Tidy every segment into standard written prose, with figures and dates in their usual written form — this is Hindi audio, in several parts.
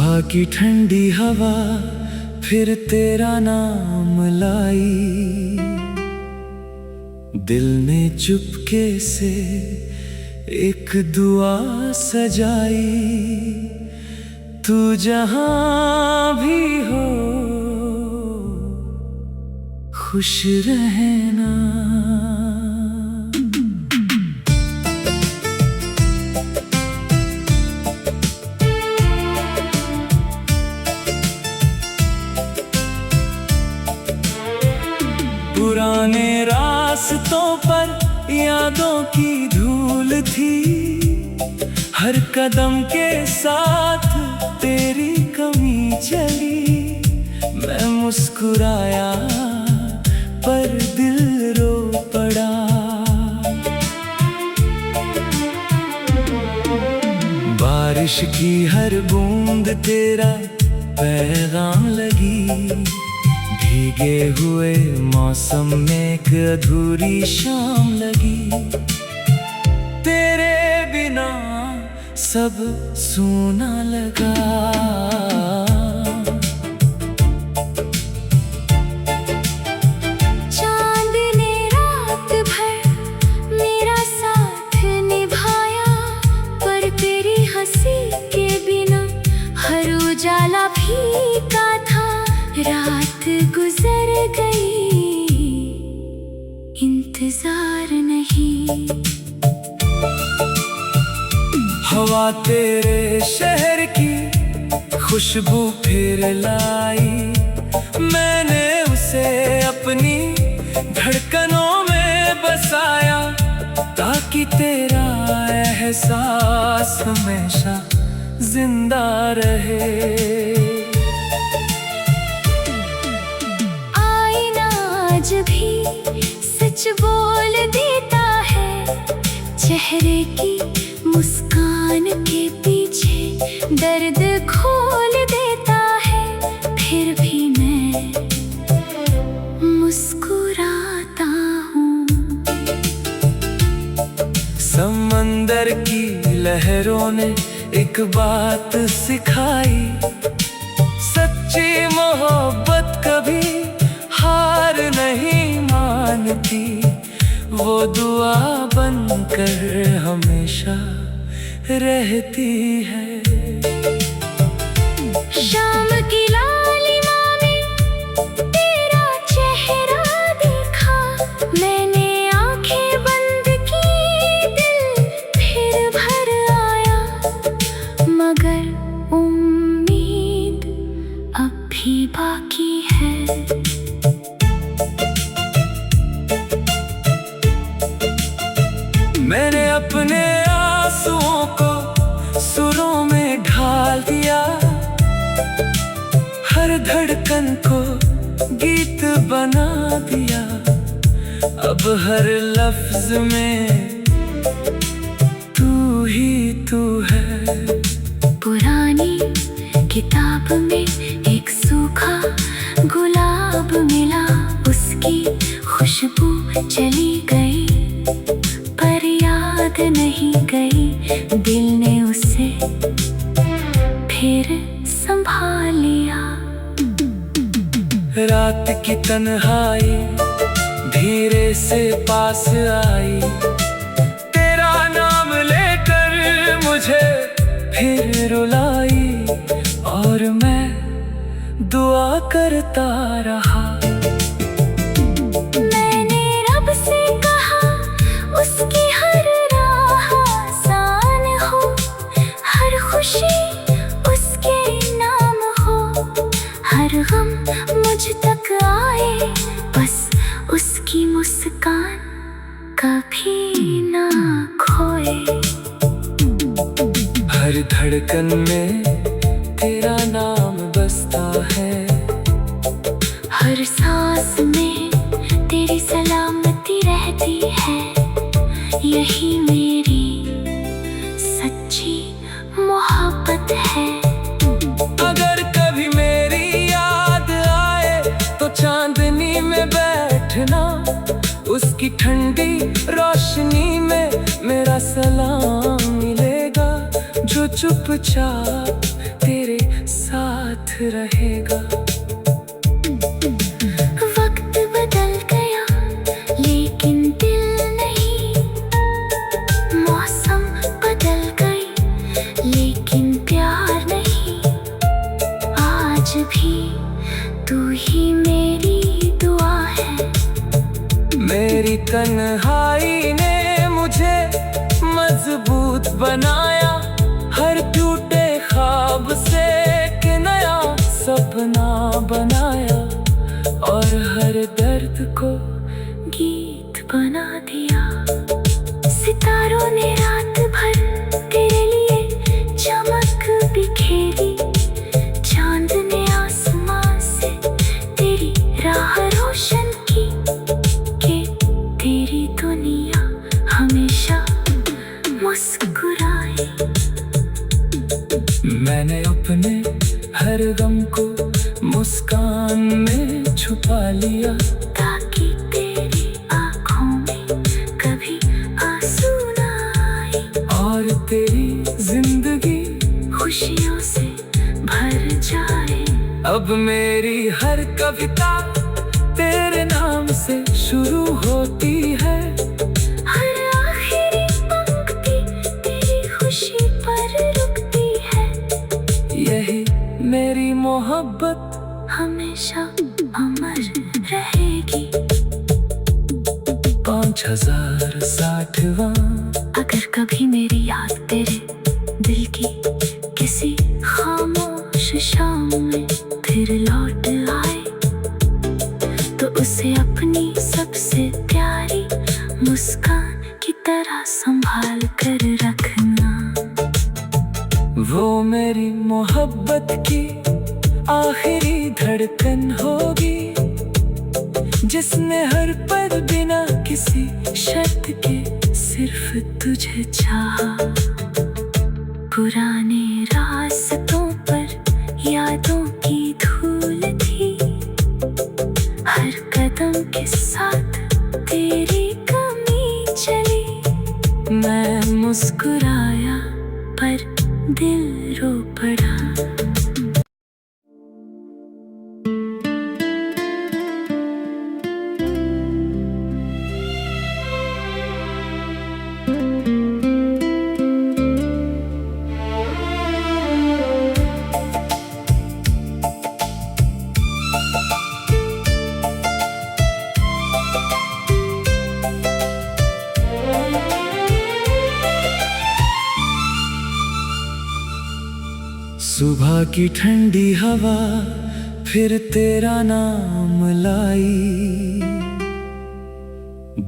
सुबह की ठंडी हवा फिर तेरा नाम लाई, दिल ने चुपके से एक दुआ सजाई। तू जहां भी हो खुश रहना। पुराने रास्तों पर यादों की धूल थी, हर कदम के साथ तेरी कमी चली। मैं मुस्कुराया पर दिल रो पड़ा। बारिश की हर बूंद तेरा पैगाम लगी, भीगे हुए मौसम में एक अधूरी शाम लगी। तेरे बिना सब सूना लगा। चांद ने रात भर मेरा साथ निभाया, पर तेरी हंसी के बिना हर उजाला फीका था। रात गुजर गई, इंतजार नहीं। हवा तेरे शहर की खुशबू फिर लाई, मैंने उसे अपनी धड़कनों में बसाया, ताकि तेरा एहसास हमेशा जिंदा रहे। आज भी सच बोल देता है, चेहरे की मुस्कान के पीछे दर्द खोल देता है। फिर भी मैं मुस्कुराता हूँ। समंदर की लहरों ने एक बात सिखाई, सच्ची मोहब्बत कभी हार नहीं मानती। वो दुआ बनकर हमेशा रहती है। शाम की लालिमा में तेरा चेहरा देखा, मैंने आंखें बंद की, दिल फिर भर आया। मगर उम्मीद अब भी बाकी है। मैंने अपने आंसुओं को सुरों में ढाल दिया, हर धड़कन को गीत बना दिया। अब हर लफ्ज में तू ही तू है। पुरानी किताब में एक सूखा गुलाब मिला, उसकी खुशबू चली गई पर याद नहीं गई। दिल ने उसे फिर संभाल लिया। रात की तन्हाई धीरे से पास आई, तेरा नाम लेकर मुझे फिर रुलाई। और मैं दुआ करता रहा। मैंने रब से कहा उसकी हर राह आसान हो, हर खुशी उसके नाम हो, हर गम मुझ तक आए बस उसकी मुस्कान कभी ना खोए। हर धड़कन में तेरा नाम बसता है, हर सांस में तेरी सलामती रहती है। यही मेरी सच्ची मोहब्बत है। अगर कभी मेरी याद आए तो चांदनी में बैठना, उसकी ठंडी रोशनी में मेरा सलाम मिलेगा। जो चुपचाप तेरे रहेगा। वक्त बदल गया लेकिन दिल नहीं, मौसम बदल गई लेकिन प्यार नहीं। आज भी तू ही मेरी दुआ है। मेरी तन्हाई ने मुझे मजबूत बनाया, हर टूटे ख्वाब से एक नया सपना बनाया, और हर दर्द को गीत बना दिया। सितारों ने रात भर तेरे लिए चमक बिखेरी, चांद ने आसमां से तेरी राह रोशन की, कि तेरी दुनिया हमेशा मुस्कुराए। मैंने अपने हर गम को मुस्कान में छुपा लिया, ताकि तेरी आँखों में कभी आंसू ना आए, और तेरी जिंदगी खुशियों से भर जाए। अब मेरी हर कविता तेरे नाम से शुरू होती है। हर आखिरी पंक्ति तेरी खुशी पर रुकती है। यही मेरी मोहब्बत हमेशा अमर रहेगी। 5060वां। अगर कभी मेरी याद तेरे दिल की किसी खामोश शाम में फिर लौट आए, तो उसे अपनी सबसे प्यारी मुस्कान की तरह संभाल कर रखना। वो मेरी मोहब्बत की आखिरी धड़कन होगी, जिसने हर पल बिना किसी शर्त के सिर्फ तुझे चाहा। पुराने रास्तों पर यादों की धूल थी, हर कदम के साथ तेरी कमी चली। मैं मुस्कुराया पर दिल रो पड़ा। सुबह की ठंडी हवा फिर तेरा नाम लाई,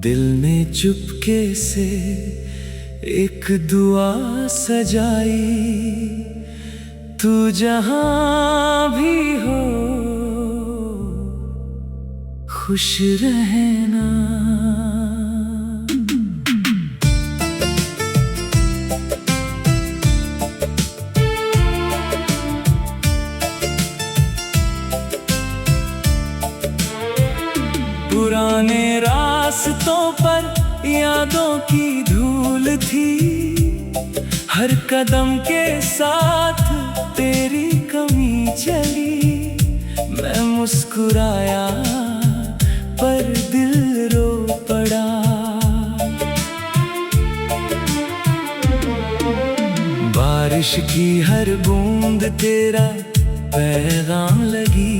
दिल ने चुपके से एक दुआ सजाई। तू जहां भी हो खुश रहना। पुराने रास्तों पर यादों की धूल थी, हर कदम के साथ तेरी कमी चली। मैं मुस्कुराया पर दिल रो पड़ा। बारिश की हर बूंद तेरा पैगाम लगी,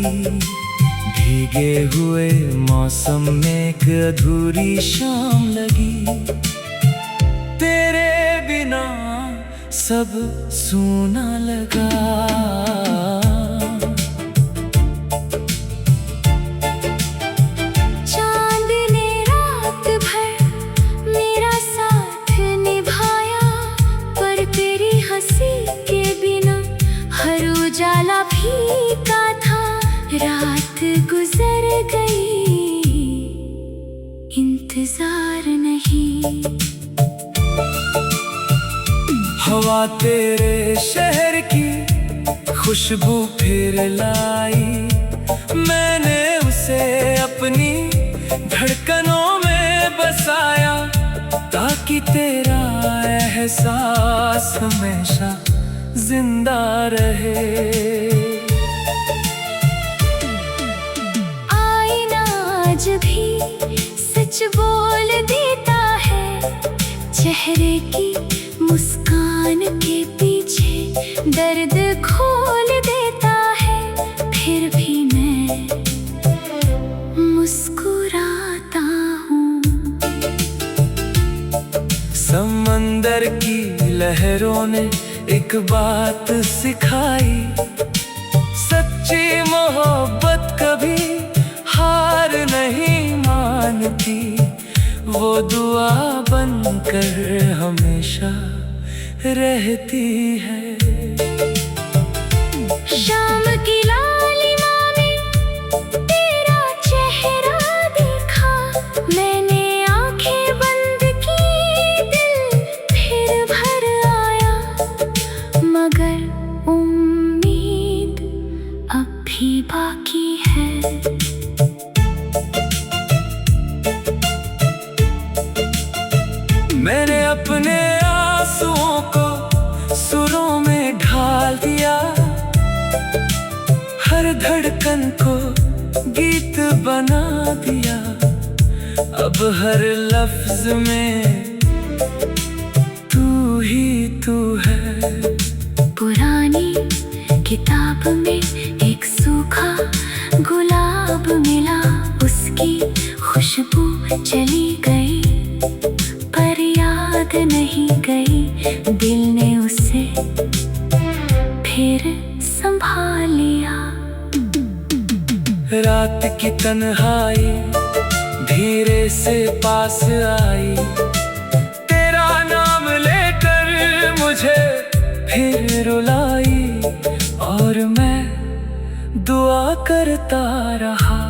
भीगे हुए मौसम में एक अधूरी शाम लगी। तेरे बिना सब सूना लगा। चांद ने रात भर मेरा साथ निभाया, पर तेरी हंसी के बिना हर उजाला फीका था। रात गुजर गई, इंतजार नहीं। हवा तेरे शहर की खुशबू फिर लाई, मैंने उसे अपनी धड़कनों में बसाया, ताकि तेरा एहसास हमेशा जिंदा रहे। चेहरे की मुस्कान के पीछे दर्द खोल देता है, फिर भी मैं मुस्कुराता हूँ। समंदर की लहरों ने एक बात सिखाई, सच्ची मोहब्बत कभी हार नहीं मानती, वो दुआ बनकर हमेशा रहती है। शाम की लालिमा में तेरा चेहरा देखा, मैंने आंखें बंद की, दिल फिर भर आया, मगर उम्मीद अब भी बाकी है। मैंने अपने आंसुओं को सुरों में ढाल दिया, हर धड़कन को गीत बना दिया, अब हर लफ्ज में तू ही तू है। पुरानी किताब में एक सूखा गुलाब मिला, उसकी खुशबू चली गई पर याद नहीं गई, दिल ने उसे फिर संभाल लिया। रात की तन्हाई धीरे से पास आई, तेरा नाम लेकर मुझे फिर रुलाई, और मैं दुआ करता रहा।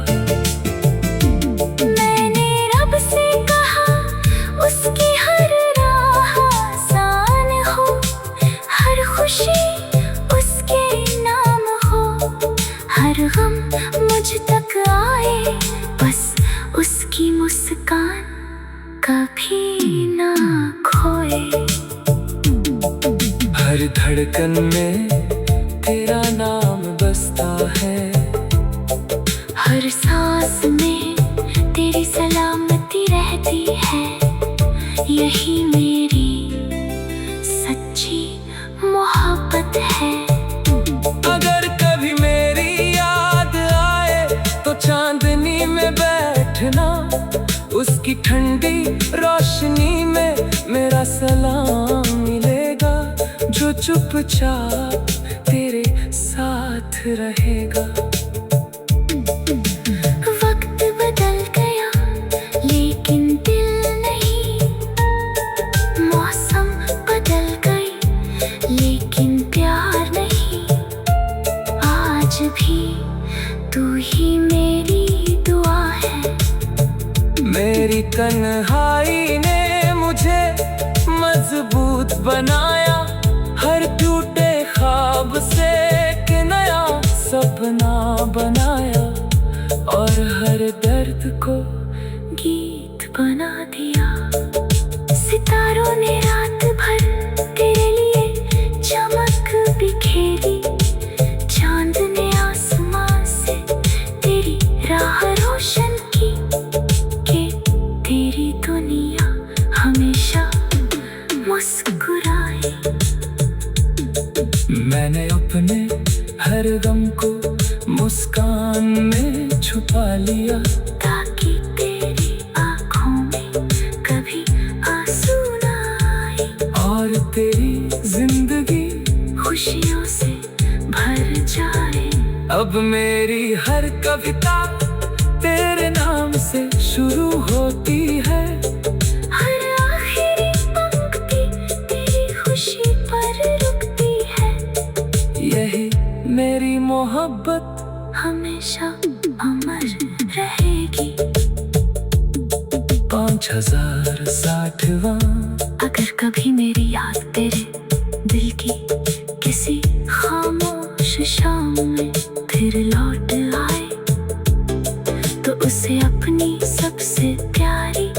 मैंने रब से कहा उसकी हर राह आसान हो, हर खुशी उसके नाम हो, हर गम मुझ तक आए, बस उसकी मुस्कान कभी ना खोए। हर धड़कन में तेरा नाम बसता है, हर सांस में तेरी सलामती रहती है, यही मेरी सच्ची मोहब्बत है। अगर कभी मेरी याद आए तो चांदनी में बैठना, उसकी ठंडी रोशनी में मेरा सलाम मिलेगा, जो चुपचाप तेरे साथ रहेगा। वक्त बदल गया लेकिन दिल नहीं, मौसम बदल गई लेकिन प्यार नहीं, आज भी तू ही मेरी दुआ है। मेरी तन्हाई ने मुझे मजबूत बनाया, हर टूटे ख्वाब से एक नया सपना बनाया, और हर दर्द को गीत बना दिया। सितारों ने रात भर तेरे लिए चमक बिखेरी, चांद ने आसमां से तेरी राह रोशन की, कि तेरी दुनिया हमेशा मुस्कुराए। मैंने अपने हर गम को मुस्कान में छुपा लिया, ताकि तेरी आँखों में कभी आंसू ना आए, और तेरी जिंदगी खुशियों से भर जाए। अब मेरी हर कविता तेरे नाम से शुरू होती है, हर आखिरी पंक्ति तेरी खुशी पर रुकती है, यही मेरी मोहब्बत हमेशा अमर रहेगी। 5060वां। अगर कभी मेरी याद तेरे दिल की किसी खामोश शाम में फिर लौट आए, तो उसे अपनी सबसे प्यारी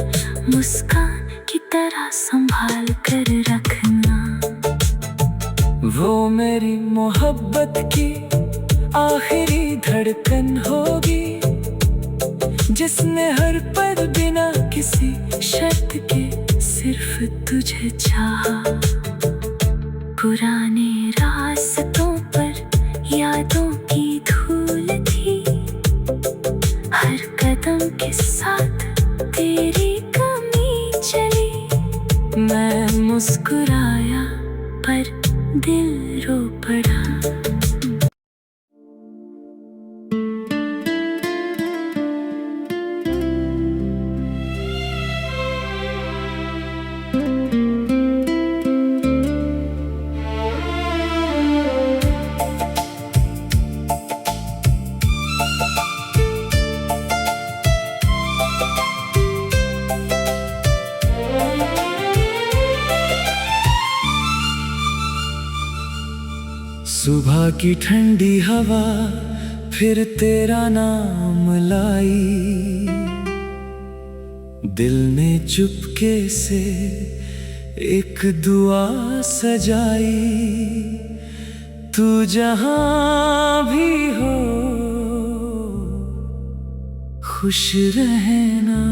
मुस्कान की तरह संभाल कर रखना। वो मेरी मोहब्बत की आखिरी धड़कन होगी, जिसने हर पल बिना किसी शर्त के सिर्फ तुझे चाहा। पुराने रास्तों पर यादों की धूल थी, हर कदम के साथ तेरी कमी चली। मैं मुस्कुराया पर दिल रो पड़ा। सुबह की ठंडी हवा फिर तेरा नाम लाई, दिल ने चुपके से एक दुआ सजाई। तू जहां भी हो खुश रहना।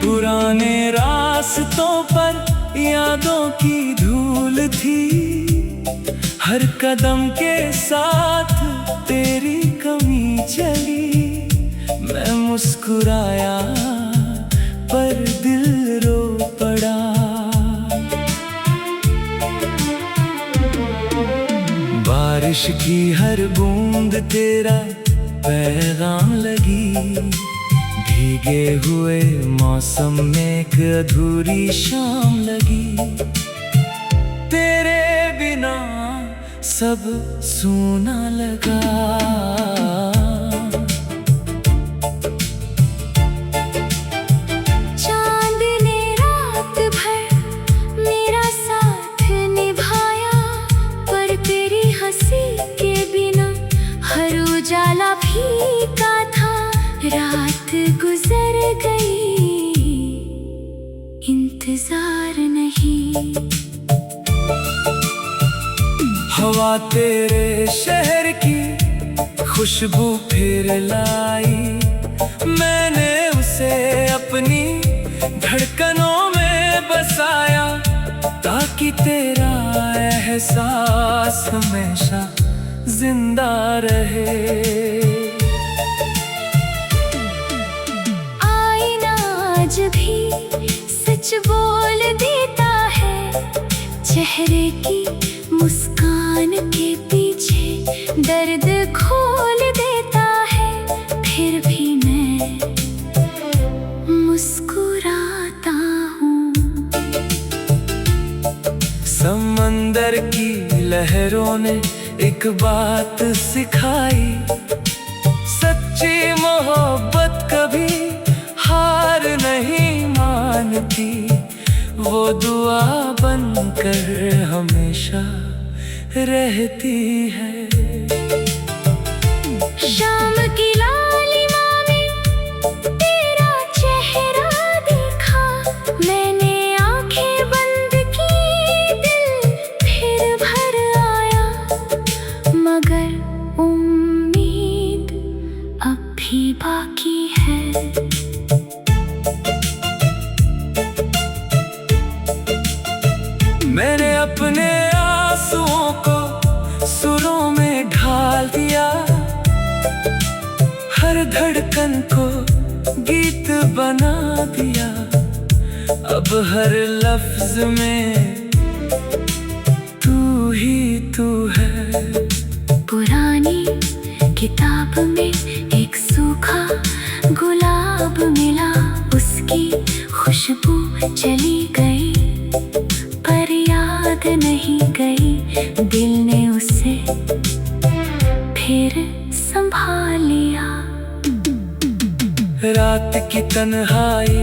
पुराने रास्तों पर यादों की धूल थी, हर कदम के साथ तेरी कमी चली। मैं मुस्कुराया पर दिल रो पड़ा। बारिश की हर बूंद तेरा पैगाम लगी, भीगे हुए मौसम में एक अधूरी शाम लगी। तेरे बिना सब सूना लगा। चांद ने रात भर मेरा साथ निभाया, पर तेरी हंसी के बिना हर उजाला फीका था। रात गुजर गई, इंतजार नहीं। हवा तेरे शहर की खुशबू फिर लाई, मैंने उसे अपनी धड़कनों में बसाया, ताकि तेरा एहसास हमेशा जिंदा रहे। आज भी सच बोल देता है, चेहरे की मुस्कान के पीछे दर्द खोल देता है। फिर भी मैं मुस्कुराता हूँ। समंदर की लहरों ने एक बात सिखाई, सच्ची मोहब्बत कभी हार नहीं मानती। वो दुआ बनकर हमेशा रहती है। शाम की लालिमा में तेरा चेहरा देखा, मैंने आंखें बंद की, दिल फिर भर आया। मगर उम्मीद अब भी बाकी है। मैंने अपने आंसुओं को सुरों में ढाल दिया, हर धड़कन को गीत बना दिया। अब हर लफ्ज में तू ही तू है। पुरानी किताब में एक सूखा गुलाब मिला, उसकी खुशबू चली गई पर याद नहीं गई। दिल ने उसे फिर संभाल लिया। रात की तन्हाई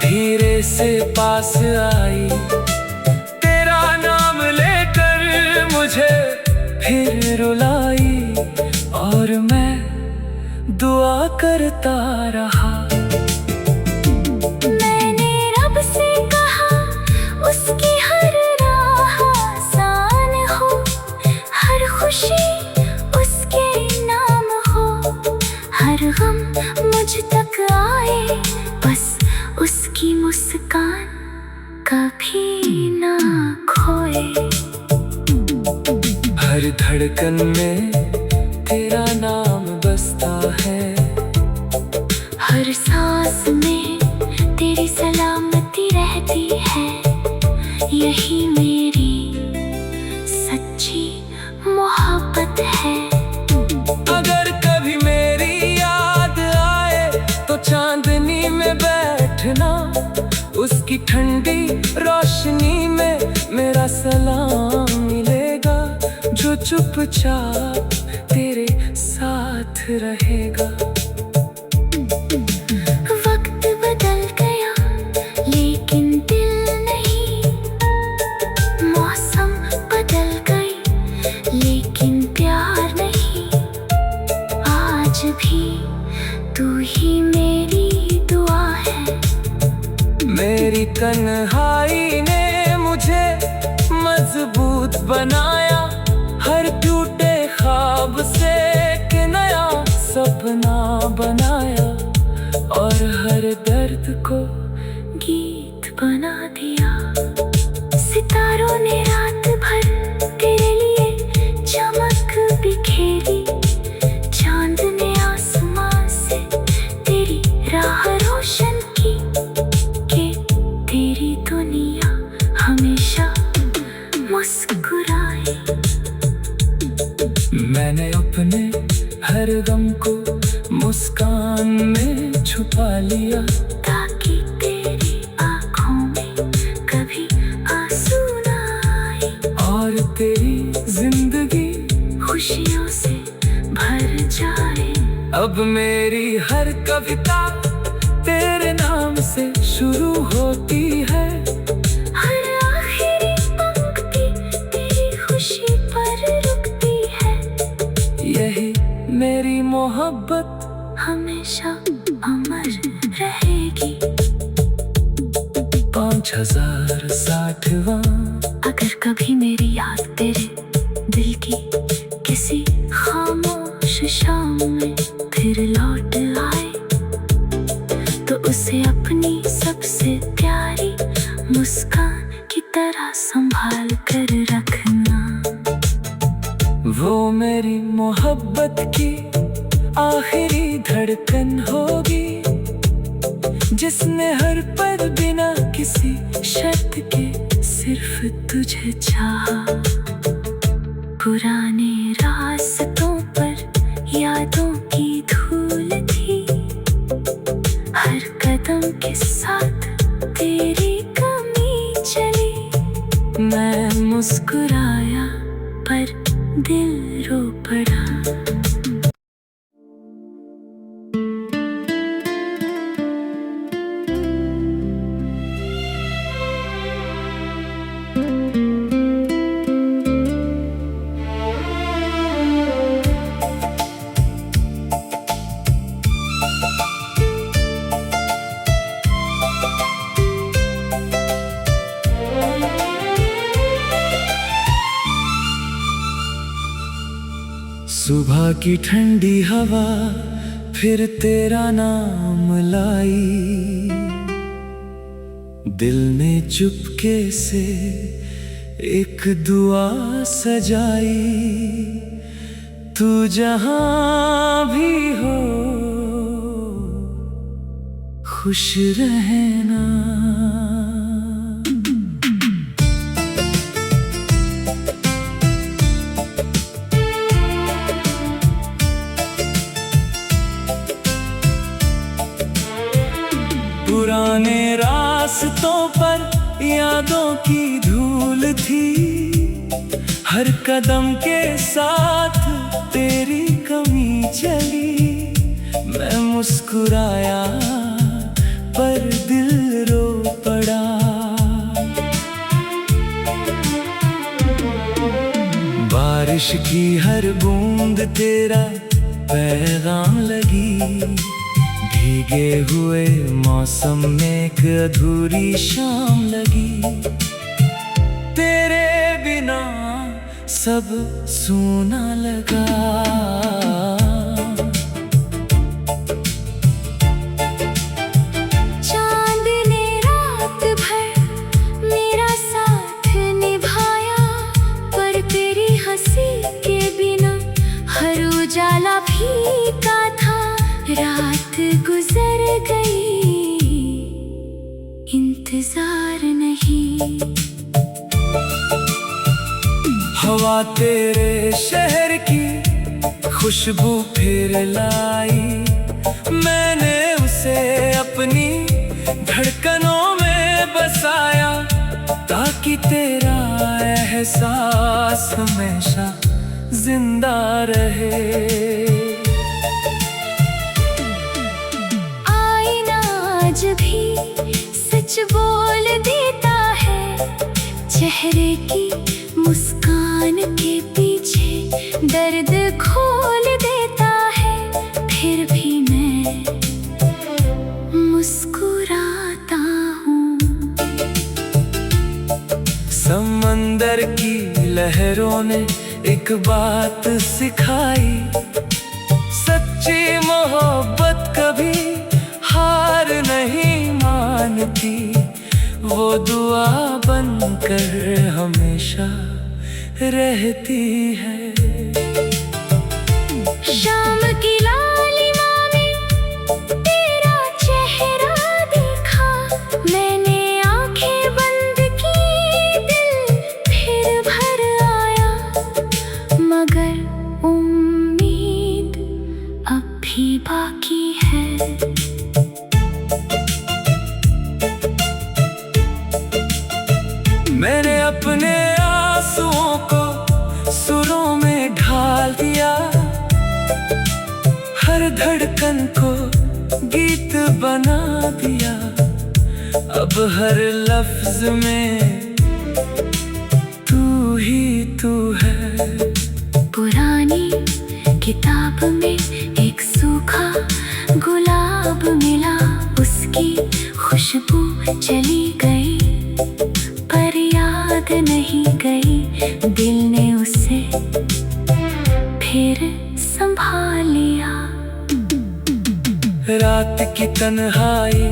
धीरे से पास आई, तेरा नाम लेकर मुझे फिर रुलाई, और मैं दुआ करता रहा। मैंने रब से कहा उसकी हर गम मुझ तक आए, बस उसकी मुस्कान कभी ना खोए। हर धड़कन में तेरा नाम बसता है, हर सांस में तेरी सलामती रहती है। यही मेरी सच्ची मोहब्बत है। अगर कभी मेरी याद आए तो चांदनी में बैठना, उसकी ठंडी रोशनी में मेरा सलाम मिलेगा, जो चुपचाप तेरे साथ रहेगा। वक्त बदल गया लेकिन दिल नहीं, मौसम बदल गई लेकिन प्यार नहीं। आज भी तू ही मेरी दुआ है। मेरी तन्हाई ने मुझे मजबूत बनाया, हर टूटे ख्वाब से एक नया सपना बनाया, और हर दर्द को गीत बना दिया। सितारों ने रात भर तेरे लिए चमक बिखेरी, चांद ने आसमां से तेरी राह रोशन की, कि तेरी दुनिया हमेशा मुस्कुराए। मैंने अपने हर गम को मुस्कान में छुपा लिया, ताकि तेरी आँखों में कभी आंसू ना आए, और तेरी जिंदगी खुशियों से भर जाए। अब मेरी हर कविता तेरे नाम से शुरू होती है, हर आखिरी पंक्ति तेरी खुशी पर रुकती है। यही मेरी मोहब्बत हमेशा अमर रहेगी। 5060वां। अगर कभी मेरी याद तेरे दिल की किसी खामोश शाम में फिर लौट आए, तो उसे अपनी सबसे प्यारी मुस्कान की तरह संभाल कर रखना। वो मेरी मोहब्बत की आखिरी धड़कन होगी, जिसने हर पल बिना किसी शर्त के सिर्फ तुझे चाहा। पुराने रास्तों पर यादों की धूल थी, हर कदम के साथ तेरी कमी चली। मैं मुस्कुराया पर दिल रो पड़ा। सुबह की ठंडी हवा फिर तेरा नाम लाई, दिल ने चुपके से एक दुआ सजाई। तू जहां भी हो खुश रहना। पुराने रास्तों पर यादों की धूल थी, हर कदम के साथ तेरी कमी चली। मैं मुस्कुराया पर दिल रो पड़ा। बारिश की हर बूंद तेरा पैगाम लगी, भीगे हुए मौसम में एक अधूरी शाम लगी। तेरे बिना सब सूना लगा। रात गुजर गई, इंतजार नहीं। हवा तेरे शहर की खुशबू फिर लाई, मैंने उसे अपनी धड़कनों में बसाया, ताकि तेरा एहसास हमेशा जिंदा रहे। आईना आज भी सच बोल देता है, चेहरे की मुस्कान के पीछे दर्द खोल देता है। फिर भी मैं मुस्कुराता हूँ। समंदर की लहरों ने एक बात सिखाई, सच्ची मोहब्बत कभी हार नहीं मानती, वो दुआ बनकर हमेशा रहती है। शाम की लालिमा में तेरा चेहरा देखा, मैंने आंखें बंद की, दिल फिर भर आया, मगर उम्मीद अब भी बाकी है। मैंने अपने आंसुओं को सुरों में ढाल दिया, हर धड़कन को गीत बना दिया। अब हर लफ्ज में तू ही तू है। पुरानी किताब में एक सूखा गुलाब मिला, उसकी खुशबू चली गई पर याद नहीं गई। दिल ने उसे फिर संभाल लिया। रात की तन्हाई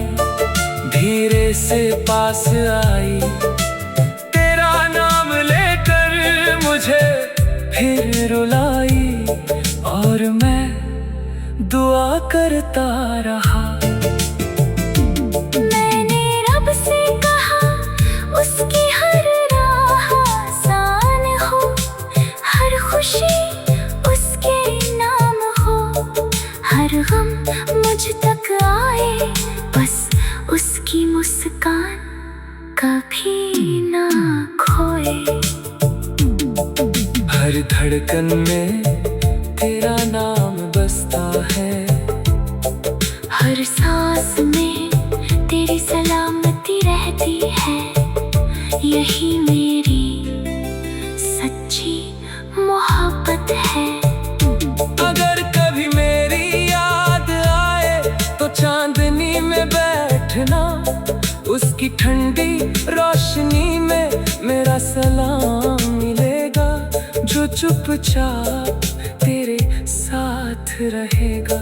धीरे से पास आई, तेरा नाम लेकर मुझे फिर रुलाई, और मैं दुआ करता रहा। मैंने रब से कहा उसकी हर राह आसान हो, हर खुशी उसके नाम हो, हर गम मुझ तक आए, बस उसकी मुस्कान कभी ना खोए। हर धड़कन में तेरा नाम बसता है, हर सांस में तेरी सलामती रहती है। यही मेरी सच्ची मोहब्बत है। अगर कभी मेरी याद आए तो चांदनी में बैठना, उसकी ठंडी रोशनी में मेरा सलाम मिलेगा, जो चुपचाप तेरे साथ रहेगा।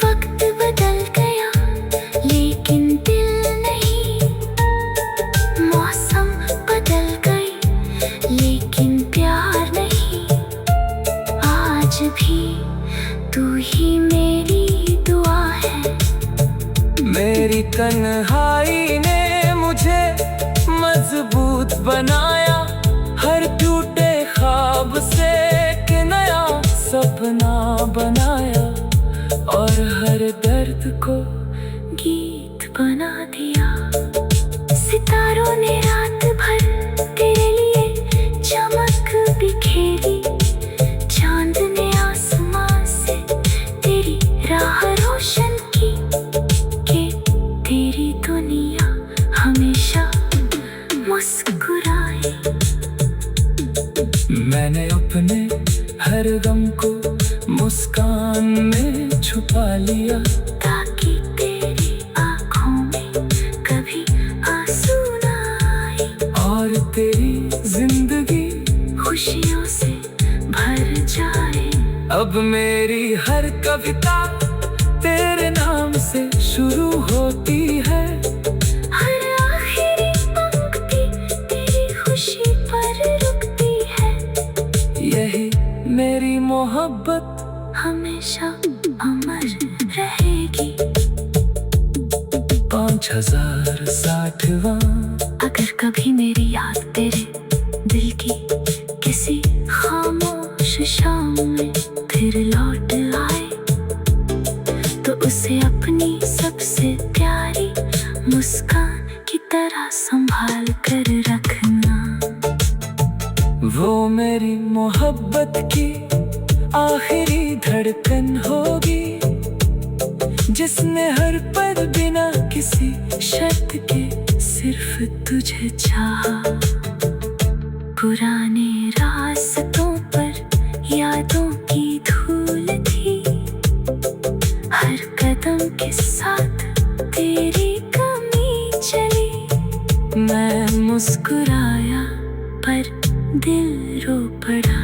वक्त बदल गया लेकिन दिल नहीं, मौसम बदल गई लेकिन प्यार नहीं। आज भी तू ही मेरी दुआ है। मेरी तन्हाई ने मुझे मजबूत बनाया, हर टूटे ख्वाब से एक नया सपना बनाया, और हर दर्द को गीत बना दिया। सितारों ने रात भर तेरे लिए चमक बिखेरी, चांद ने आसमां से तेरी राह रोशन की, कि तेरी दुनिया हमेशा मुस्कुराए। मैंने अपने हर गम को मुस्कान में छुपा लिया, ताकि तेरी आँखों में कभी आंसू ना आए, और तेरी जिंदगी खुशियों से भर जाए। अब मेरी हर कविता तेरे नाम से शुरू होती है, हर आखिरी पंक्ति तेरी खुशी पर रुकती है। यही मेरी मोहब्बत हमेशा 5060वां। अगर कभी मेरी याद तेरे दिल की किसी खामोश शाम में फिर लौट आए, तो उसे अपनी सबसे प्यारी मुस्कान की तरह संभाल कर रखना। वो मेरी मोहब्बत की आखिरी धड़कन होगी, जिसने हर पल बिना किसी शर्त के सिर्फ तुझे चाहा। पुराने रास्तों पर यादों की धूल थी, हर कदम के साथ तेरी कमी चली। मैं मुस्कुराया पर दिल रो पड़ा।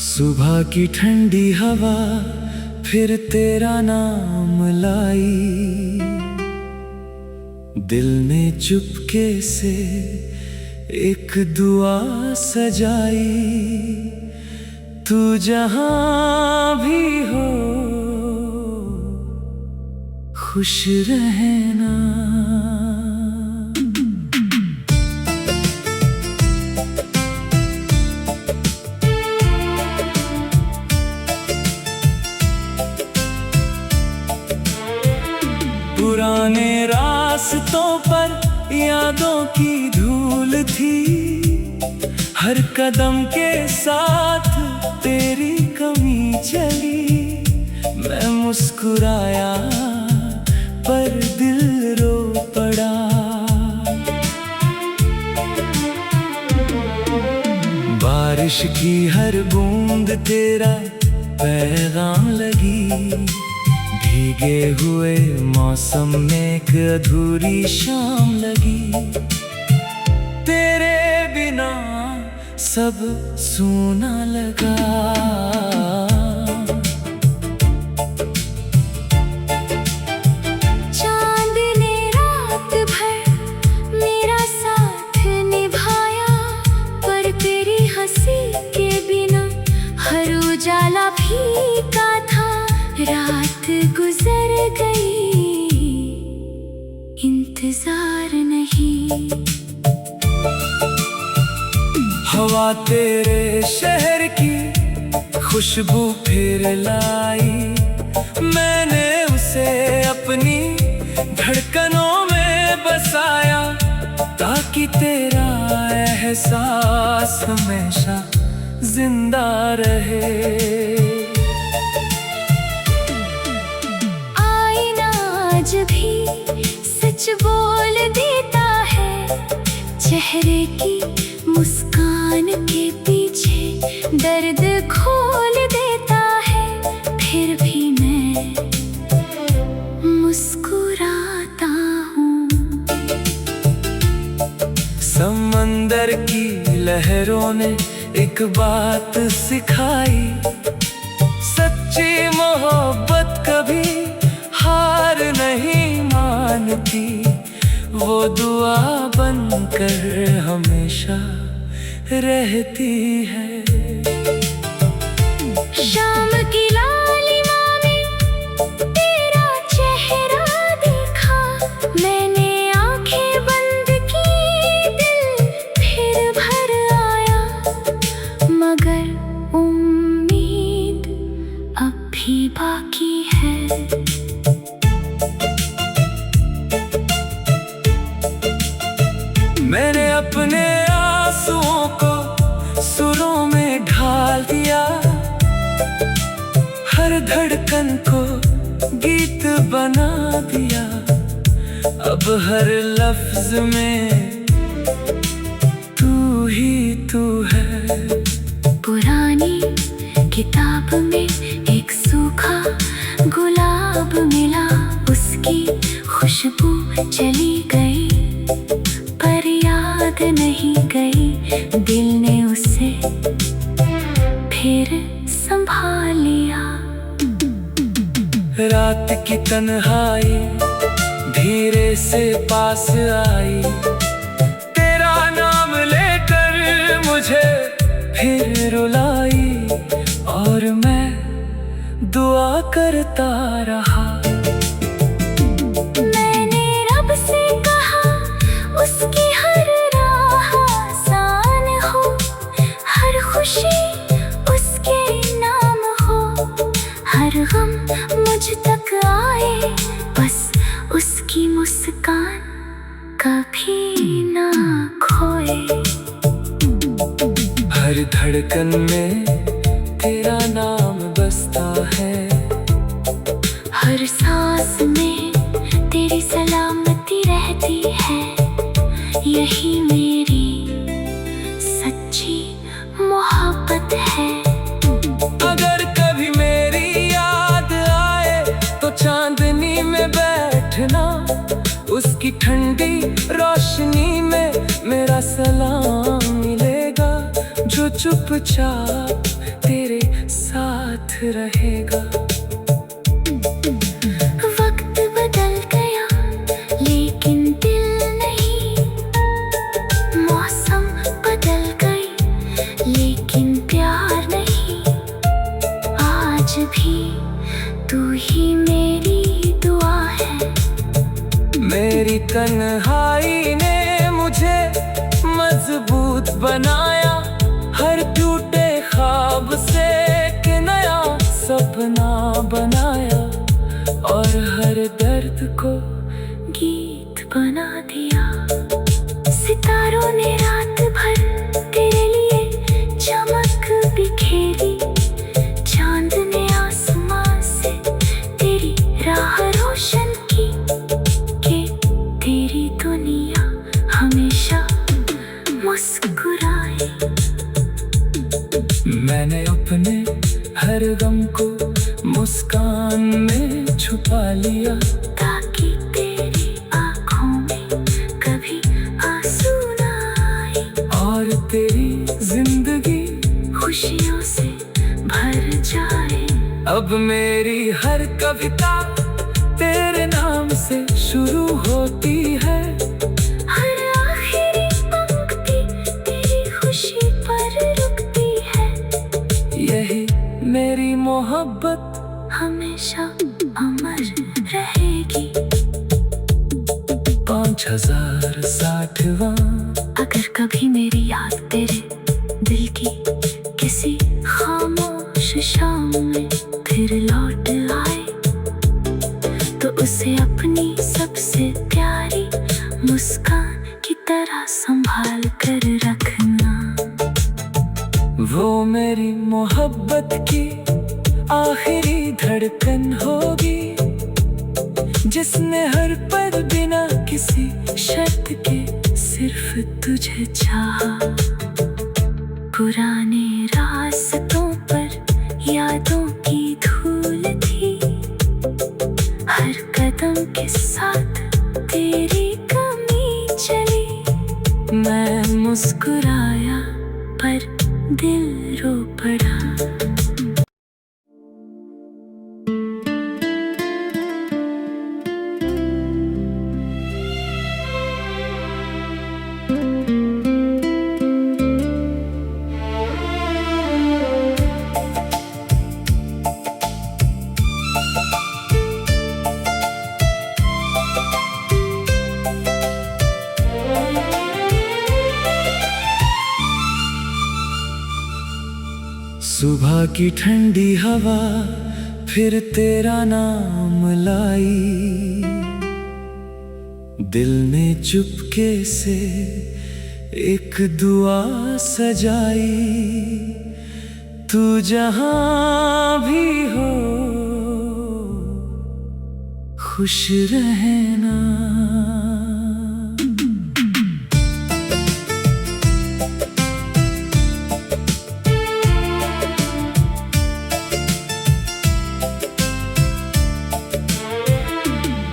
सुबह की ठंडी हवा फिर तेरा नाम लाई, दिल ने चुपके से एक दुआ सजाई। तू जहां भी हो खुश रहना। पुराने रास्तों पर यादों की धूल थी, हर कदम के साथ तेरी कमी चली। मैं मुस्कुराया पर दिल रो पड़ा। बारिश की हर बूंद तेरा पैगाम लगी, भीगे हुए मौसम में एक अधूरी शाम लगी। तेरे बिना सब सूना लगा। चांद ने रात भर मेरा साथ निभाया, पर तेरी हंसी के बिना हर उजाला फीका था। रात गुजर गई, इंतजार नहीं। हवा तेरे शहर की खुशबू फिर लाई, मैंने उसे अपनी धड़कनों में बसाया, ताकि तेरा एहसास हमेशा जिंदा रहे। आज भी सच बोल देता है, चेहरे की मुस्कान के पीछे दर्द खोल देता है। फिर भी मैं मुस्कुराता हूँ। समंदर की लहरों ने एक बात सिखाई, सच्ची मोहब्बत कभी हार नहीं मानती। वो दुआ बनकर हमेशा रहती है। शाम की लालिमा में तेरा चेहरा देखा, मैंने आंखें बंद की, दिल फिर भर आया। मगर उम्मीद अब भी बाकी है। मैंने अपने आंसुओं को सुरों में ढाल दिया, हर धड़कन को गीत बना दिया। अब हर लफ्ज में तू ही तू है। पुरानी किताब में एक सूखा गुलाब मिला, उसकी खुशबू चली गई। रात की तन्हाई धीरे से पास आई, तेरा नाम लेकर मुझे फिर रुलाई, और मैं दुआ करता रहा। मैंने रब से कहा उसकी हर राह आसान हो, हर खुशी उसके नाम हो, हर गम मुझ तक आए बस उसकी मुस्कान कभी ना खोए। हर धड़कन में तेरा नाम बसता है, हर सांस में तेरी सलामती रहती है, यही मेरी सच्ची मोहब्बत है। अगर कभी मेरी याद आए तो चांदनी में बैठना, उसकी ठंडी रोशनी में मेरा सलाम मिलेगा, जो चुपचाप तेरे साथ रहेगा। वक्त बदल गया लेकिन दिल नहीं, मौसम बदल गई लेकिन प्यार नहीं, आज भी तू ही मेरी दुआ है। मेरी तन्हाई ने मुझे मजबूत बनाया, हर टूटे ख्वाब से एक नया सपना बनाया, और हर दर्द को गीत बना दिया। सितारों ने रात भर तेरे लिए चमक बिखेरी, चांद ने आसमां से तेरी राह रोशन की, कि तेरी दुनिया हमेशा मुस्कुराए। मैंने अपने हर गम को मुस्कान में छुपा लिया, ताकि तेरी आँखों में कभी आंसू ना आए, और तेरी जिंदगी खुशियों से भर जाए। अब मेरी हर कविता तेरे नाम से शुरू होती है, हर आखिरी पंक्ति तेरी खुशी पर रुकती है, यही मेरी मोहब्बत हमेशा अमर रहेगी। 5060वां। अगर कभी मेरी याद तेरे दिल की किसी खामोश शाम में फिर लौट आए, तो उसे अपनी सबसे प्यारी मुस्कान की तरह संभाल कर रखना। वो मेरी मोहब्बत की आखिरी धड़कन होगी, जिसने हर पल बिना किसी शर्त के सिर्फ तुझे चाहा। पुराने रास्तों पर यादों की धूल थी, हर कदम के साथ तेरी कमी चली। मैं मुस्कुराया पर दिल रो पड़ा। सुबह की ठंडी हवा फिर तेरा नाम लाई, दिल ने चुपके से एक दुआ सजाई। तू जहां भी हो खुश रहना।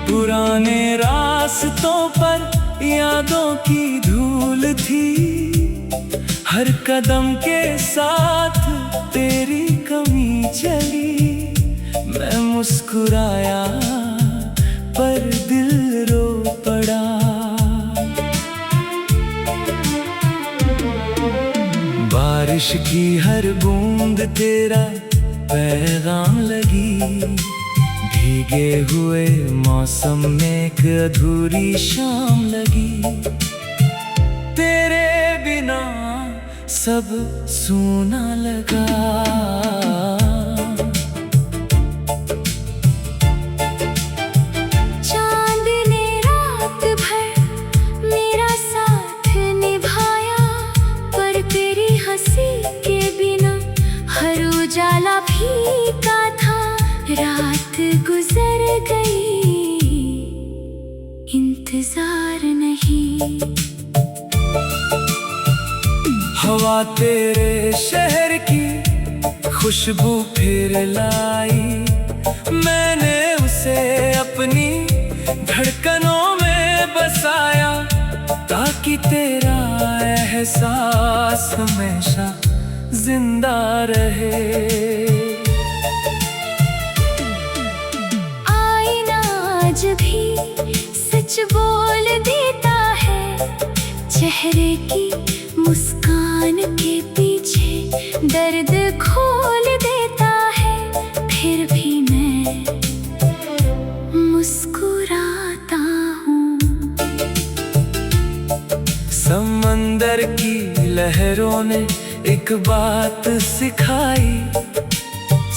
पुराने रास्तों पर यादों की धूल थी, हर कदम के साथ तेरी कमी चली। मैं मुस्कुराया पर दिल रो पड़ा। बारिश की हर बूंद तेरा पैगाम लगी, भीगे हुए मौसम में एक अधूरी शाम लगी। तेरे बिना सब सूना लगा। चांद ने रात भर मेरा साथ निभाया, पर तेरी हंसी के बिना हर उजाला फीका था। रात गुजर गई, इंतजार नहीं। हवा तेरे शहर की खुशबू फिर लाई, मैंने उसे अपनी धड़कनों में बसाया, ताकि तेरा एहसास हमेशा जिंदा रहे। आईना आज भी सच बोल देता है, चेहरे की मुस्कान के पीछे दर्द खोल देता है। फिर भी मैं मुस्कुराता हूँ। समंदर की लहरों ने एक बात सिखाई,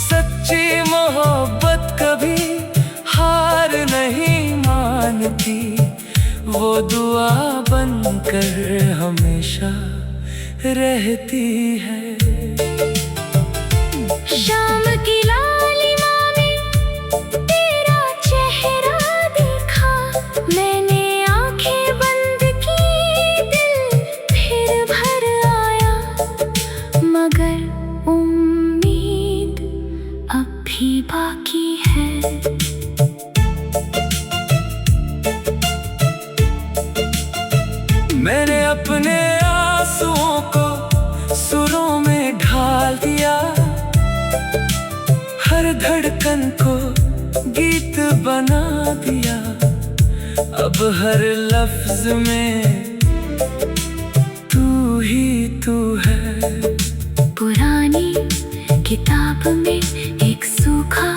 सच्ची मोहब्बत कभी हार नहीं मानती। वो दुआ बनकर हमेशा रहती है। शाम की लालिमा में तेरा चेहरा देखा, मैंने आंखें बंद की, दिल फिर भर आया। मगर उम्मीद अब भी बाकी है। मैंने अपने आंसुओं को सुरों में ढाल दिया, हर धड़कन को गीत बना दिया। अब हर लफ्ज में तू ही तू है। पुरानी किताब में एक सूखा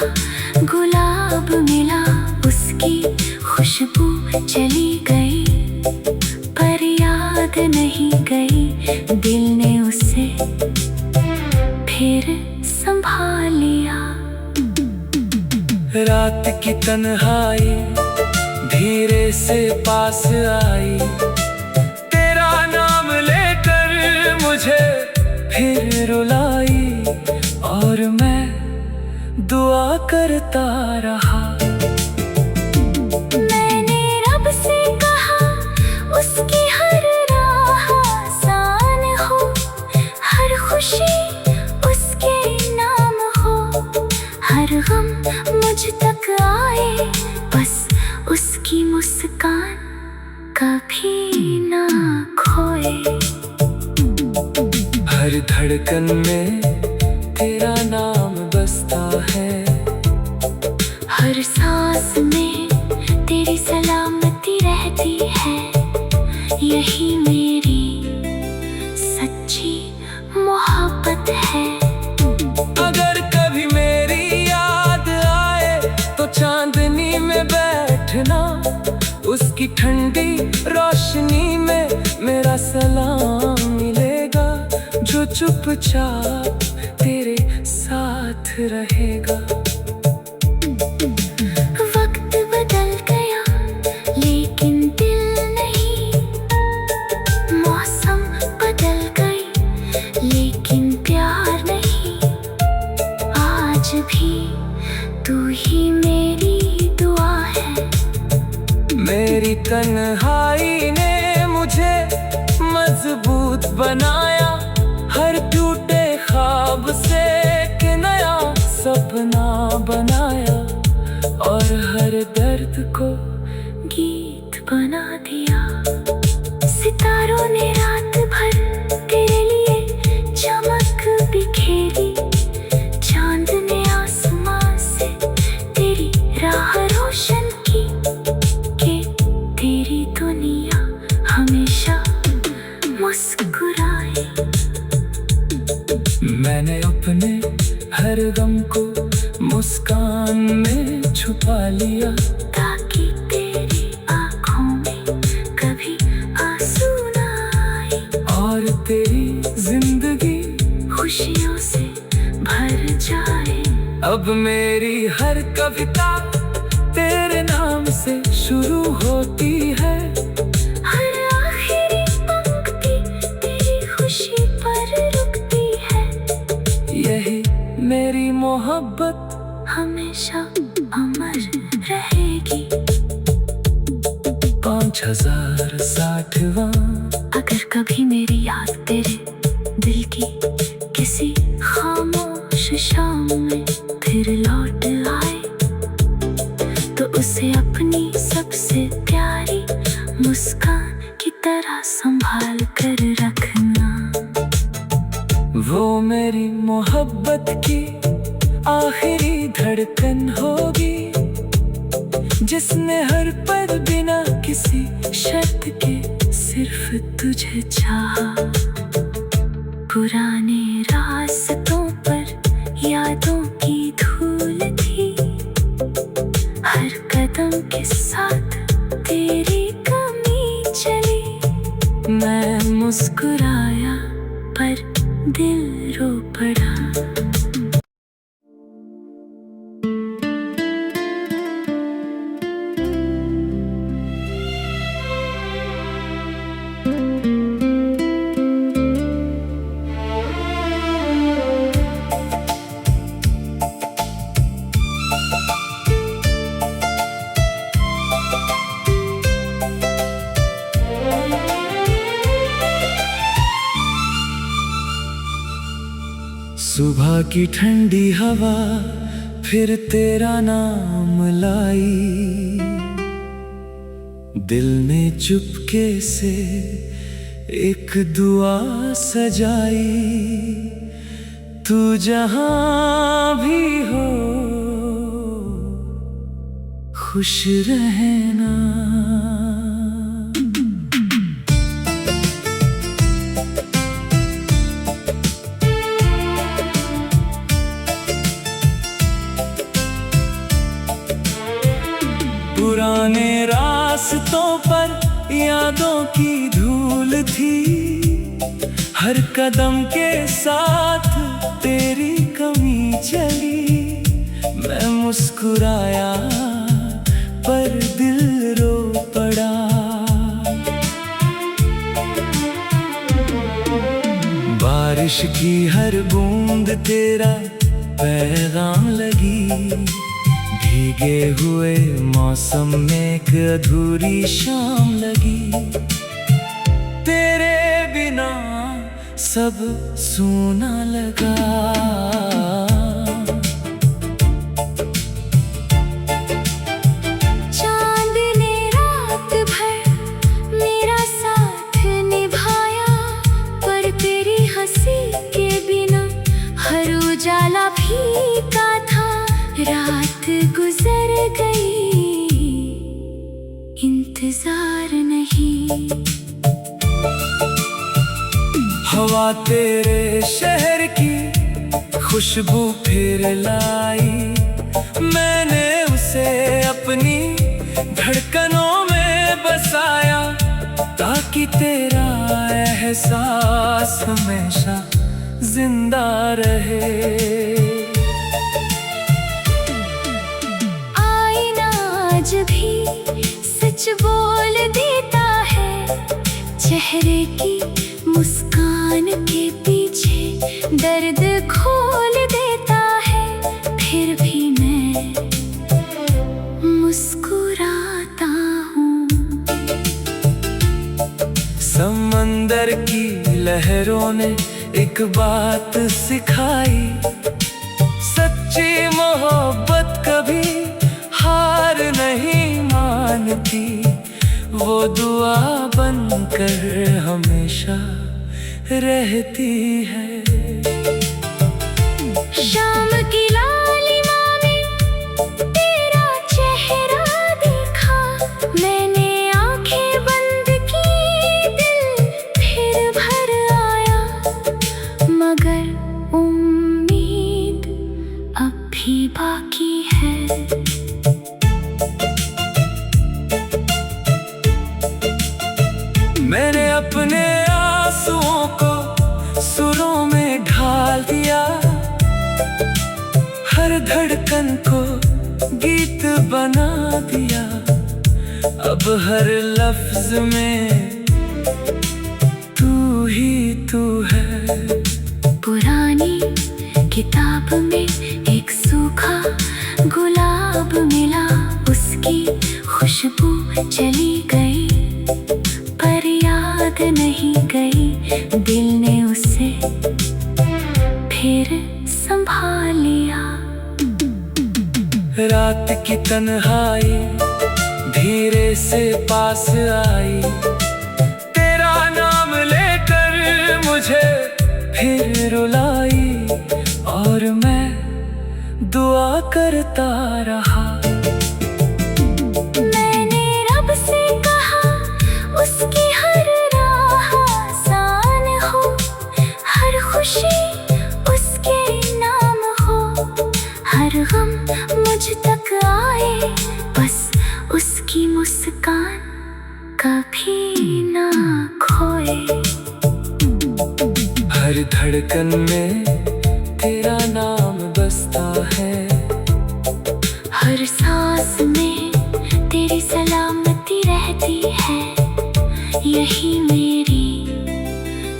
गुलाब मिला, उसकी खुशबू चली गई पर याद नहीं गई। दिल ने उसे फिर संभाल लिया। रात की तन्हाई धीरे से पास आई, तेरा नाम लेकर मुझे फिर रुलाई, और मैं दुआ करता रहा। मैंने रब से कहा उसकी हर राह आसान हो, हर खुशी उसके नाम हो, हर गम मुझ तक आए, बस उसकी मुस्कान कभी ना खोए। हर धड़कन में तेरा नाम बसता है, हर सांस में तेरी सलामती रहती है। यही मेरी सच्ची मोहब्बत है। अगर कभी मेरी याद आए तो चांदनी में बैठना, उसकी ठंडी रोशनी में मेरा सलाम मिलेगा, जो चुपचाप तेरे साथ रहेगा। वक्त बदल गया लेकिन दिल नहीं, मौसम बदल गई लेकिन प्यार नहीं। आज भी तू ही मेरी दुआ है। मेरी तन्हाई ने मुझे मजबूत बनाया, हर टूटे ख्वाब से एक नया सपना बनाया, और हर दर्द को गीत बना दिया। सितारों ने रात भर तेरे लिए चमक बिखेरी, चांद ने आसमां से दिया, ताकि तेरी आँखों में कभी आंसू ना आए और तेरी जिंदगी खुशियों से भर जाए। अब मेरी हर कविता तेरे नाम से शुरू होती है। हर आखिरी पंक्ति तेरी खुशी पर रुकती है। यही मेरी मोहब्बत हमेशा अमर रहेगी। 5060वां। अगर कभी मेरी याद तेरे दिल की किसी खामोश शाम में फिर लौट आए, तो उसे अपनी सबसे प्यारी मुस्कान की तरह संभाल कर रखना। वो मेरी मोहब्बत की आखिरी धड़कन होगी, जिसने हर पल बिना किसी शर्त के सिर्फ तुझे चाहा। पुराने रास्तों पर यादों की धूल थी, हर कदम के साथ तेरी कमी चली। मैं मुस्कुराया पर दिल रो पड़ा। सुबह की ठंडी हवा फिर तेरा नाम लाई, दिल ने चुपके से एक दुआ सजाई। तू जहां भी हो खुश रहना। पुराने रास्तों पर यादों की धूल थी, हर कदम के साथ तेरी कमी चली। मैं मुस्कुराया पर दिल रो पड़ा। बारिश की हर बूंद तेरा पैगाम लगी, भीगे हुए मौसम में एक अधूरी शाम लगी। तेरे बिना सब सूना लगा। चांद ने रात भर मेरा साथ निभाया, पर तेरी हंसी के बिना हर उजाला फीका था। रात गुजर गई, इंतजार नहीं। हवा तेरे शहर की खुशबू फिर लाई, मैंने उसे अपनी धड़कनों में बसाया, ताकि तेरा एहसास हमेशा जिंदा रहे। आज भी सच बोल देता है, चेहरे की मुस्कान के पीछे दर्द खोल देता है। फिर भी मैं मुस्कुराता हूँ। समंदर की लहरों ने एक बात सिखाई, सच्ची मोहब्बत कभी हार नहीं मानती। वो दुआ बनकर हमेशा रहती है। शाम की लालिमा में तेरा चेहरा देखा, मैंने आंखें बंद की, दिल फिर भर आया। मगर उम्मीद अब भी बाकी है। अपने आंसुओं को सुरों में ढाल दिया, हर धड़कन को गीत बना दिया। अब हर लफ्ज में तू ही तू है। पुरानी किताब में एक सूखा गुलाब मिला, उसकी खुशबू चली गई पर याद नहीं गई। दिल ने उसे फिर संभाल लिया। रात की तन्हाई धीरे से पास आई, तेरा नाम लेकर मुझे फिर रुलाई, और मैं दुआ करता रहा। मैंने रब से कहा उसकी हर राह आसान हो, हर खुशी उसके नाम हो, हर गम मुझ तक आए बस उसकी मुस्कान कभी ना खोए। हर धड़कन में तेरा नाम बसता है, हर सांस में तेरी सलामती रहती है। यही मेरी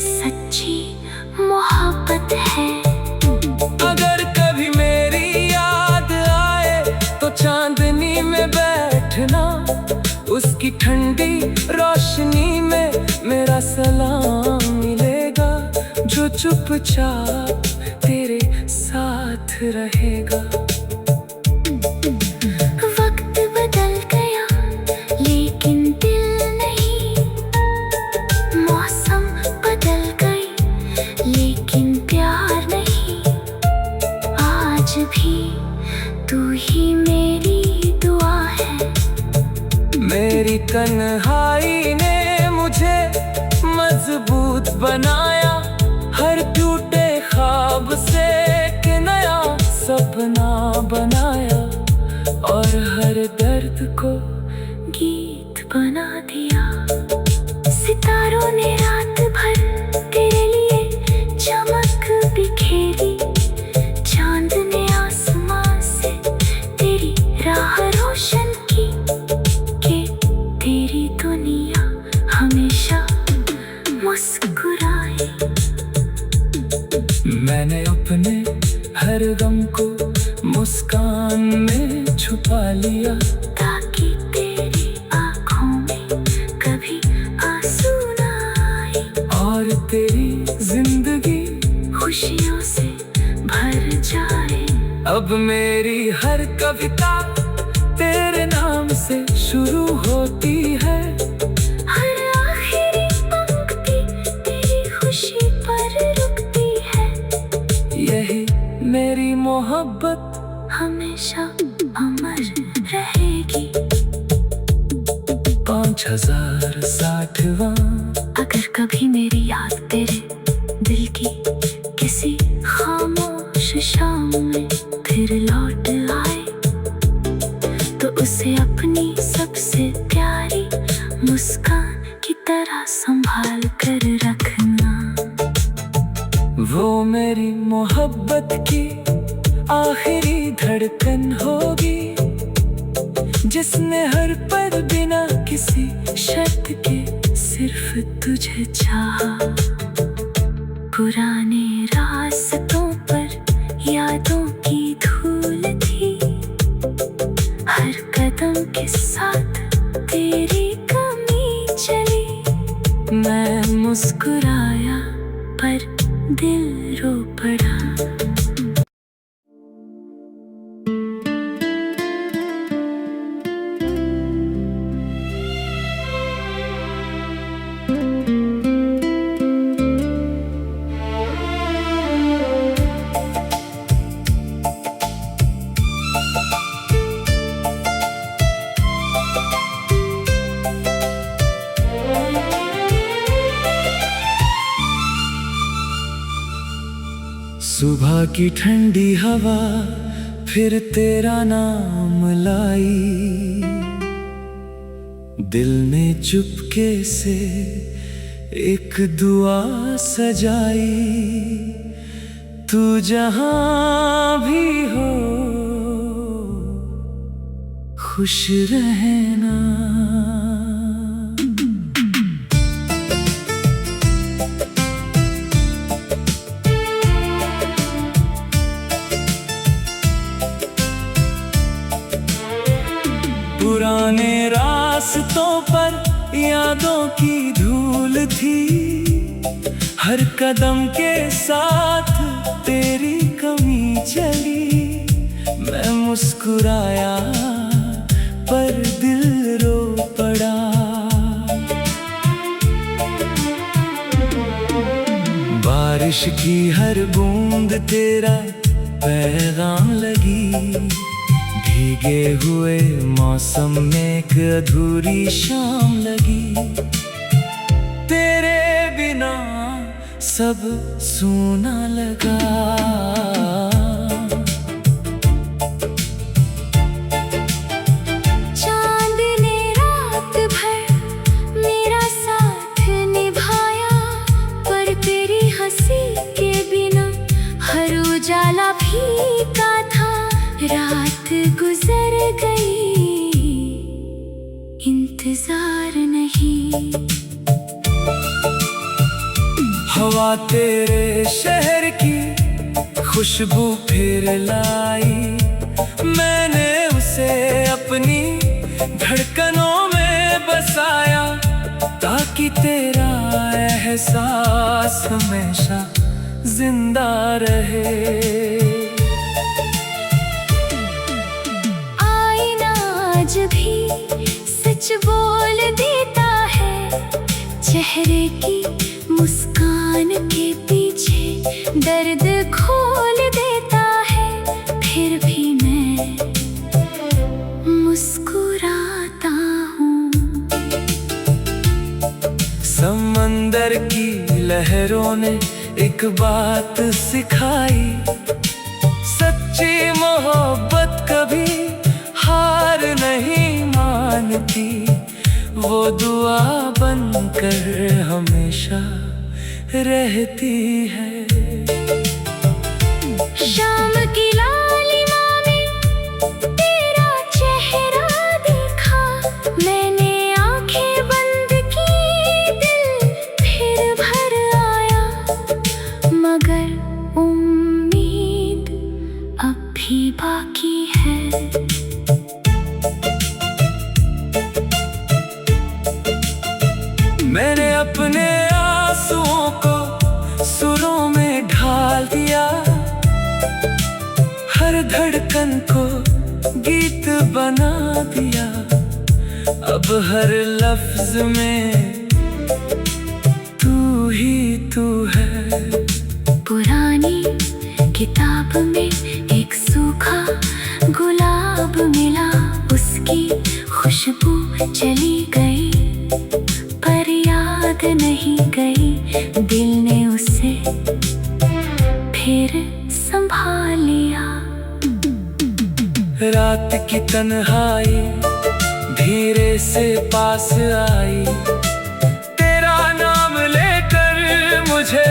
सच्ची मोहब्बत है। अगर कभी मेरी याद आए तो चांदनी में बैठना, उसकी ठंडी रोशनी में मेरा सलाम मिलेगा, जो चुपचाप तेरे साथ रहेगा। वक्त बदल गया लेकिन दिल नहीं, मौसम बदल गई लेकिन प्यार नहीं। आज भी तू ही मेरी दुआ है। मेरी तन्हाई ने मुझे मजबूत बनाया, हर टूटे ख्वाब से एक नया सपना बनाया, और हर दर्द को गीत बना दिया। सितारों ने रात भर तेरे लिए चमक बिखेरी, चांद ने आसमां से तेरी राह रोशन की, कि तेरी दुनिया हमेशा मुस्कुराए। मैंने अपने हर गम को मुस्कान में छुपा लिया, ताकि तेरी आँखों में कभी आंसू ना आए, और तेरी जिंदगी खुशियों से भर जाए। अब मेरी हर कविता तेरे नाम से शुरू होती है, हर आखिरी पंक्ति तेरी खुशी पर रुकती है। यही मेरी मोहब्बत हमेशा अमर रहेगी। 5060वां। अगर कभी मेरी याद तेरे दिल की किसी खामोश शाम में फिर लौट आए, तो उसे अपनी सबसे प्यारी मुस्कान की तरह संभाल कर रखना। वो मेरी मोहब्बत की आखिरी धड़कन होगी, जिसने हर पल बिना किसी शर्त के सिर्फ तुझे चाहा। पुराने रास्तों पर यादों की धूल थी, हर कदम के साथ तेरी कमी चली। मैं मुस्कुराया पर दिल रो पड़ा। सुबह की ठंडी हवा फिर तेरा नाम लाई, दिल ने चुपके से एक दुआ सजाई, तू जहां भी हो खुश रहना। पुराने रास्तों पर यादों की धूल थी, हर कदम के साथ तेरी कमी चली। मैं मुस्कुराया पर दिल रो पड़ा। बारिश की हर बूंद तेरा पैगाम लगी, भीगे हुए मौसम में एक अधूरी शाम लगी। तेरे बिना सब सूना लगा। चांद ने रात भर मेरा साथ निभाया, पर तेरी हंसी के बिना हर उजाला फीका था। रात गुजर गई, इंतजार नहीं। हवा तेरे शहर की खुशबू फिर लाई, मैंने उसे अपनी धड़कनों में बसाया, ताकि तेरा एहसास हमेशा जिंदा रहे। आज भी सच बोल देता है, चेहरे की मुस्कान के पीछे दर्द खोल देता है। फिर भी मैं मुस्कुराता हूँ। समंदर की लहरों ने एक बात सिखाई, सच्ची मोहब्बत कभी हार नहीं मानती। वो दुआ बनकर हमेशा रहती है। शाम की लालिमा में तेरा चेहरा देखा, मैंने आंखें बंद की, दिल फिर भर आया। मगर उम्मीद अब भी बाकी है। मैंने अपने आंसुओं को सुरों में ढाल दिया, हर धड़कन को गीत बना दिया। अब हर लफ्ज में तू ही तू है। पुरानी किताब में एक सूखा गुलाब मिला, उसकी खुशबू चली गई पर याद नहीं गई। दिल ने उसे फिर संभाल लिया। रात की तन्हाई धीरे से पास आई, तेरा नाम लेकर मुझे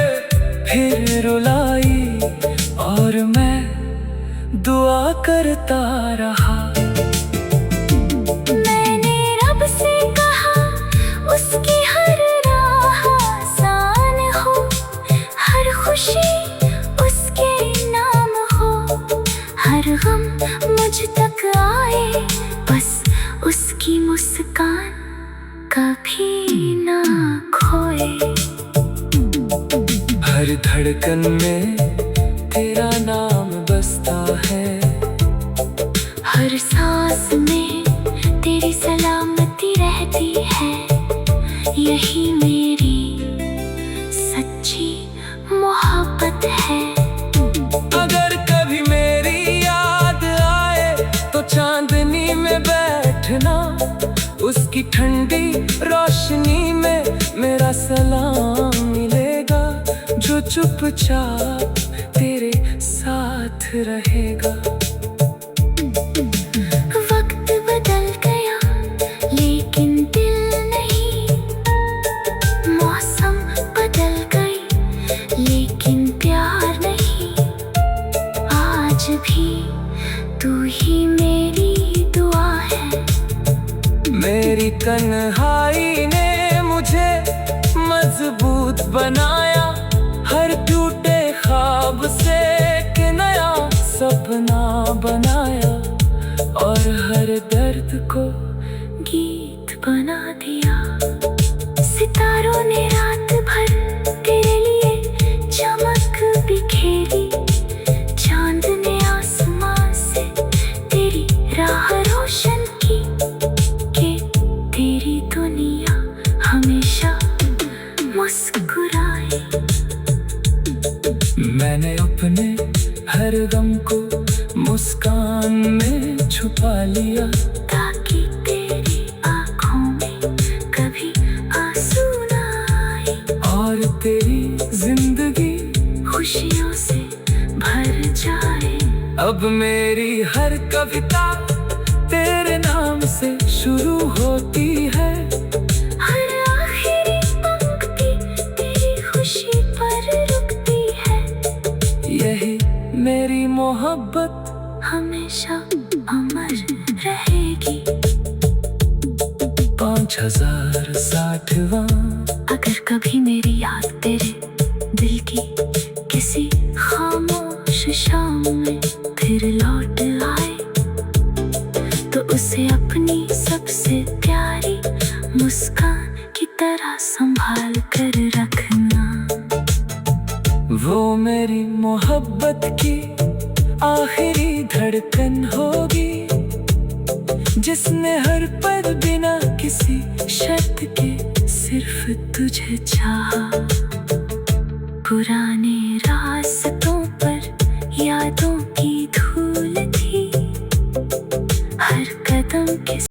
फिर रुलाई, और मैं दुआ करता रहा। मैंने रब से कहा उसकी हर राह आसान हो, हर खुशी उसके नाम हो, हर गम मुझ तक आए, बस उसकी मुस्कान कभी ना खोए। हर धड़कन में तेरा नाम बसता है, हर सांस में तेरी सलामती रहती है। यही मेरी सच्ची मोहब्बत है। अगर कभी मेरी याद आए तो चांदनी में बैठना, उसकी ठंडी रोशनी में मेरा सलाम मिलेगा, जो चुपचाप तेरे साथ रहेगा। वक्त बदल गया लेकिन दिल नहीं, मौसम मेरी तन्हाई ने मुझे मजबूत बनाया, हर टूटे ख्वाब से एक नया सपना बनाया, और हर दर्द को गीत बना दिया। सितारों ने रात भर तेरे लिए चमक बिखेरी, चांद ने आसमां से तेरी राह रोशन की, कि तेरी दुनिया हमेशा मुस्कुराए। मैंने अपने हर गम को मुस्कान में छुपा लिया, ताकि तेरी आँखों में कभी आंसू ना आए, और तेरी जिंदगी खुशियों से भर जाए। अब मेरी हर कविता तेरे नाम से शुरू होती है, हर आखिरी पंक्ति तेरी खुशी पर रुकती है। यही मेरी मोहब्बत हमेशा अमर रहेगी। 5060वां। अगर कभी मेरी याद तेरे दिल की किसी खामोश शाम में फिर लौट आए, तो उसे अपनी सबसे प्यारी मुस्कान की तरह संभाल कर रखना। वो मेरी मोहब्बत की आखिरी धड़कन होगी, जिसने हर पल बिना किसी शर्त के सिर्फ तुझे चाहा। पुराने रास्तों पर यादों की